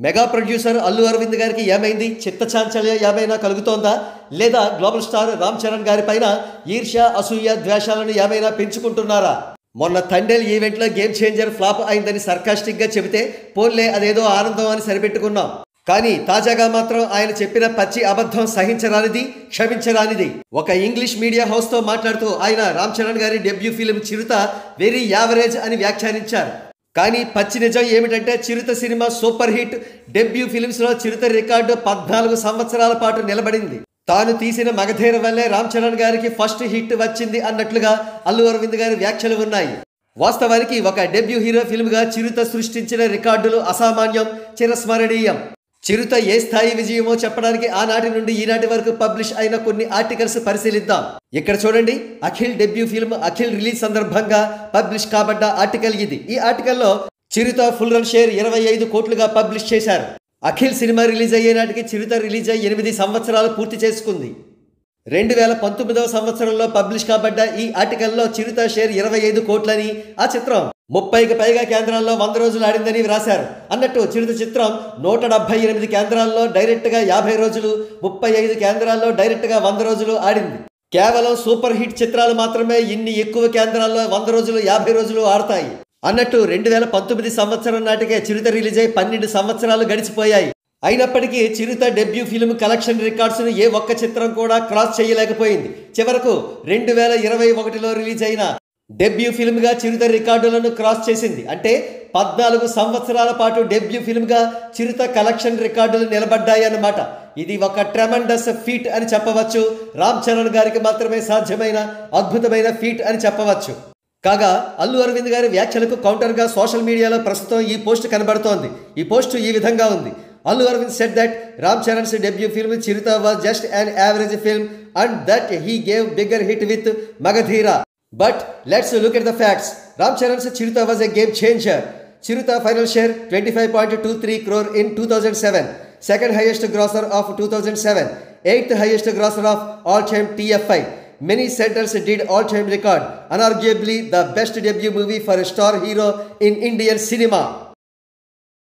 Mega producer Allu Arvind గారికి ఏమైంది? చిత్తచాంచల్యం ఏమైనా కలుగుతోందా? లేదా గ్లోబల్ స్టార్ రామ్ చరణ్ గారి పైన ఈర్ష్య, అసూయ, ద్వేషాలను ఏమైనా పెంచుకుంటున్నారా? మొన్న తండేల్ ఈవెంట్లో గేమ్ చేంజర్ ఫ్లాప్ అయిందని సర్కాస్టిక్గా చెబితే పోన్లే అదేదో ఆనందం అని సరిపెట్టుకున్నాం. కానీ తాజాగా మాత్రం ఆయన చెప్పిన పచ్చి అబద్ధం సహించరానిది, క్షమించరానిది. ఒక ఇంగ్లీష్ మీడియా హౌస్తో మాట్లాడుతూ ఆయన రామ్ చరణ్ గారి డెబ్యూ ఫిలిం చిరుత వెరీ యావరేజ్ అని వ్యాఖ్యానించారు. కానీ పచ్చి నిజం ఏమిటంటే చిరుత సినిమా సూపర్ హిట్. డెబ్యూ ఫిలిమ్స్లో చిరుత రికార్డు 14 సంవత్సరాల పాటు నిలబడింది. తాను తీసిన మగధీర వల్లే రామ్ చరణ్ గారికి ఫస్ట్ హిట్ వచ్చింది అన్నట్లుగా అల్లు అరవింద్ గారి వ్యాఖ్యలు ఉన్నాయి. వాస్తవానికి ఒక డెబ్యూ హీరో ఫిల్మ్గా చిరుత సృష్టించిన రికార్డులు అసామాన్యం, చిరస్మరణీయం. చిరుత ఏ స్థాయి విజయమో చెప్పడానికి ఆనాటి నుండి ఈనాటి వరకు పబ్లిష్ అయిన కొన్ని ఆర్టికల్స్ పరిశీలిద్దాం. ఇక్కడ చూడండి, Akhil debut film Akhil release సందర్భంగా పబ్లిష్ కాబడ్డ ఆర్టికల్ ఇది. ఈ ఆర్టికల్లో చిరుత ఫుల్ రన్ షేర్ 25 కోట్లుగా పబ్లిష్ చేశారు. అఖిల్ సినిమా రిలీజ్ అయ్యే నాటికి చిరుత రిలీజ్ అయ్యి 8 సంవత్సరాలు పూర్తి చేసుకుంది. 2019వ సంవత్సరంలో పబ్లిష్ కాబడ్డ ఈ ఆర్టికల్లో చిరుత షేర్ 25 కోట్లని, ఆ చిత్రం 30కి పైగా కేంద్రాల్లో 100 రోజులు ఆడిందని రాశారు. అన్నట్టు చిరుత చిత్రం 178 కేంద్రాల్లో డైరెక్ట్గా 50 రోజులు, 35 కేంద్రాల్లో డైరెక్ట్గా 100 రోజులు ఆడింది. కేవలం సూపర్ హిట్ చిత్రాలు మాత్రమే ఇన్ని ఎక్కువ కేంద్రాల్లో 100 రోజులు, 50 రోజులు ఆడతాయి. అన్నట్టు 2019 సంవత్సరం నాటికే చిరుత రిలీజ్ అయి 12 సంవత్సరాలు గడిచిపోయాయి. అయినప్పటికీ చిరుత డెబ్యూ ఫిల్మ్ కలెక్షన్ రికార్డ్స్ను ఏ ఒక్క చిత్రం కూడా క్రాస్ చేయలేకపోయింది. చివరకు 2021లో రిలీజ్ అయిన డెబ్యూ ఫిల్మ్గా చిరుత రికార్డులను క్రాస్ చేసింది. అంటే 14 సంవత్సరాల పాటు డెబ్యూ ఫిల్మ్గా చిరుత కలెక్షన్ రికార్డులు నిలబడ్డాయన్నమాట. ఇది ఒక ట్రెమండస్ ఫీట్ అని చెప్పవచ్చు. రామ్ చరణ్ గారికి మాత్రమే సాధ్యమైన అద్భుతమైన ఫీట్ అని చెప్పవచ్చు. కాగా అల్లు అరవింద్ గారి వ్యాఖ్యలకు కౌంటర్గా సోషల్ మీడియాలో ప్రస్తుతం ఈ పోస్ట్ కనబడుతోంది. ఈ పోస్టు ఈ విధంగా ఉంది. Allu Arvind said that Ram Charan's debut film Chiruta was just an average film and that he gave bigger hit with Magadhira. But let's look at the facts. Ram Charan's Chiruta was a game changer. Chiruta final share 25.23 crore in 2007. Second highest grosser of 2007. 8th highest grosser of all time TFI. Many centers did all-time record. Unarguably the best debut movie for a star hero in Indian cinema.